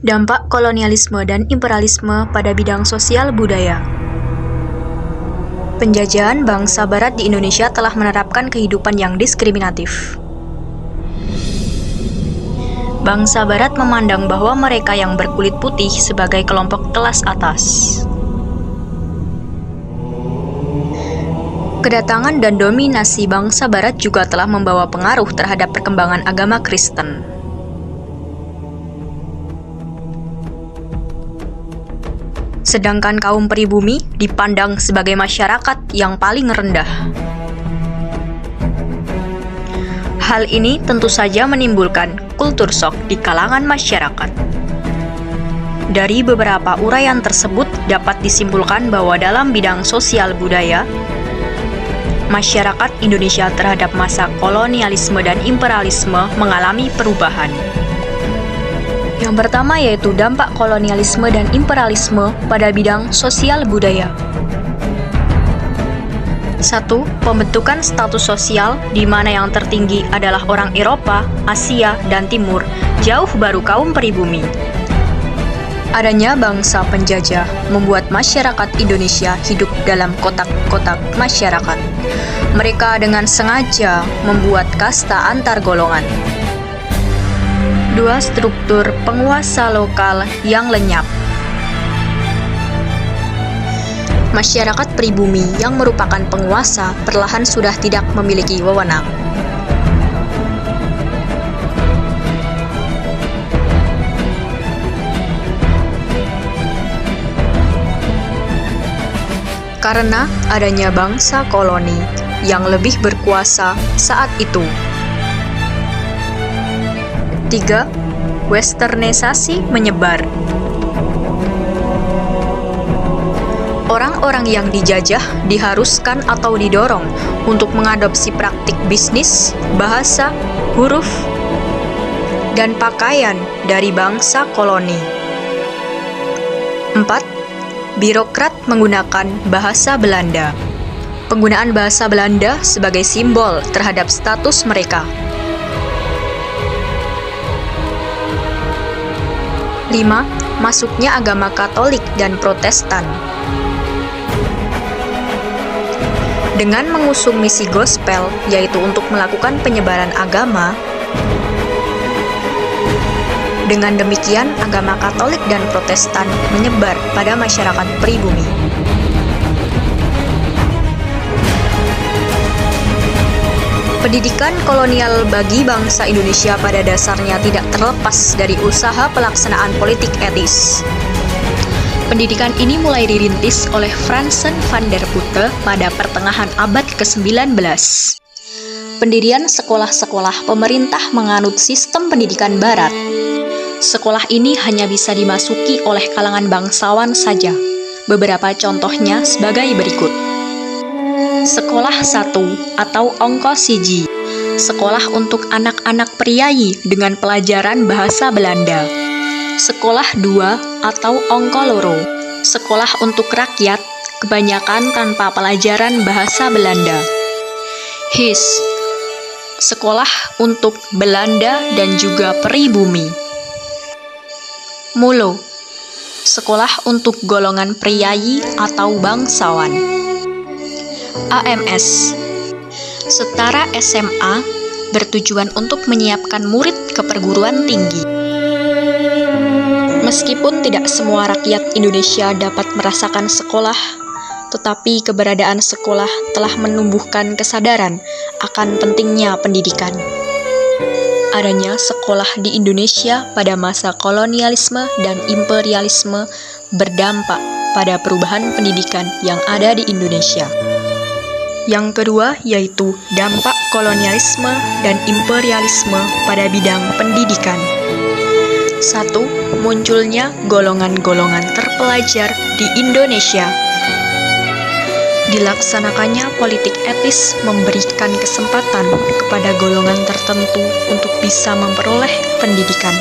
Dampak kolonialisme dan imperialisme pada bidang sosial budaya. Penjajahan bangsa Barat di Indonesia telah menerapkan kehidupan yang diskriminatif. Bangsa Barat memandang bahwa mereka yang berkulit putih sebagai kelompok kelas atas. Kedatangan dan dominasi bangsa Barat juga telah membawa pengaruh terhadap perkembangan agama Kristen. Sedangkan kaum pribumi dipandang sebagai masyarakat yang paling rendah. Hal ini tentu saja menimbulkan kultur syok di kalangan masyarakat. Dari beberapa uraian tersebut dapat disimpulkan bahwa dalam bidang sosial budaya, masyarakat Indonesia terhadap masa kolonialisme dan imperialisme mengalami perubahan. Yang pertama yaitu dampak kolonialisme dan imperialisme pada bidang sosial budaya. 1. Pembentukan status sosial di mana yang tertinggi adalah orang Eropa, Asia, dan Timur, jauh baru kaum pribumi. Adanya bangsa penjajah membuat masyarakat Indonesia hidup dalam kotak-kotak masyarakat. Mereka dengan sengaja membuat kasta antar golongan. 2. Struktur penguasa lokal yang lenyap. Masyarakat pribumi yang merupakan penguasa perlahan sudah tidak memiliki wewenang. Karena adanya bangsa koloni yang lebih berkuasa saat itu. 3. Westernisasi menyebar. Orang-orang yang dijajah diharuskan atau didorong untuk mengadopsi praktik bisnis, bahasa, huruf, dan pakaian dari bangsa koloni. 4. Birokrat menggunakan bahasa Belanda. Penggunaan bahasa Belanda sebagai simbol terhadap status mereka. 5. Masuknya agama Katolik dan Protestan. Dengan mengusung misi gospel, yaitu untuk melakukan penyebaran agama, dengan demikian agama Katolik dan Protestan menyebar pada masyarakat pribumi. Pendidikan kolonial bagi bangsa Indonesia pada dasarnya tidak terlepas dari usaha pelaksanaan politik etis. Pendidikan ini mulai dirintis oleh Fransen van der Putte pada pertengahan abad ke-19. Pendirian sekolah-sekolah pemerintah menganut sistem pendidikan barat. Sekolah ini hanya bisa dimasuki oleh kalangan bangsawan saja. Beberapa contohnya sebagai berikut. Sekolah 1 atau Ongko Siji, sekolah untuk anak-anak priayi dengan pelajaran bahasa Belanda. Sekolah 2 atau Ongko Loro, sekolah untuk rakyat, kebanyakan tanpa pelajaran bahasa Belanda. HIS, sekolah untuk Belanda dan juga pribumi. Mulo, sekolah untuk golongan priayi atau bangsawan. AMS, setara SMA, bertujuan untuk menyiapkan murid ke perguruan tinggi. Meskipun tidak semua rakyat Indonesia dapat merasakan sekolah, tetapi keberadaan sekolah telah menumbuhkan kesadaran akan pentingnya pendidikan. Adanya sekolah di Indonesia pada masa kolonialisme dan imperialisme berdampak pada perubahan pendidikan yang ada di Indonesia. Yang kedua yaitu dampak kolonialisme dan imperialisme pada bidang pendidikan. 1. Munculnya golongan-golongan terpelajar di Indonesia. Dilaksanakannya politik etis memberikan kesempatan kepada golongan tertentu untuk bisa memperoleh pendidikan.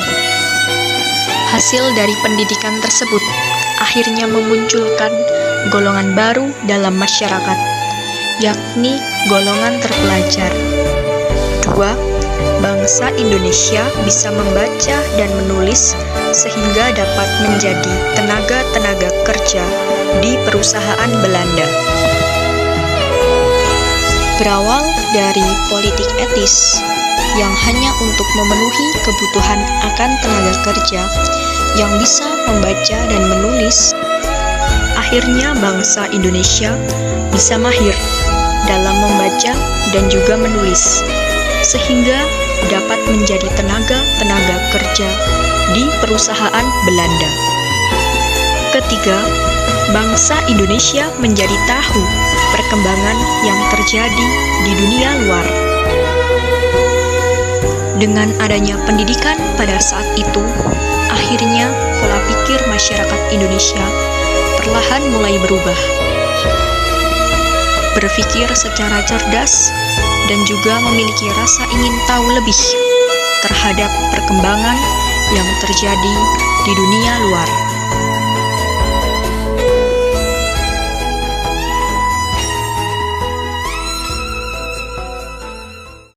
Hasil dari pendidikan tersebut akhirnya memunculkan golongan baru dalam masyarakat, yakni golongan terpelajar. 2. bangsa Indonesia bisa membaca dan menulis sehingga dapat menjadi tenaga-tenaga kerja di perusahaan Belanda. Berawal dari politik etis yang hanya untuk memenuhi kebutuhan akan tenaga kerja yang bisa membaca dan menulis, akhirnya bangsa Indonesia bisa mahir dalam membaca dan juga menulis, sehingga dapat menjadi tenaga-tenaga kerja di perusahaan Belanda. Ketiga, bangsa Indonesia menjadi tahu perkembangan yang terjadi di dunia luar. Dengan adanya pendidikan pada saat itu, akhirnya pola pikir masyarakat Indonesia perlahan mulai berubah. Berpikir secara cerdas dan juga memiliki rasa ingin tahu lebih terhadap perkembangan yang terjadi di dunia luar.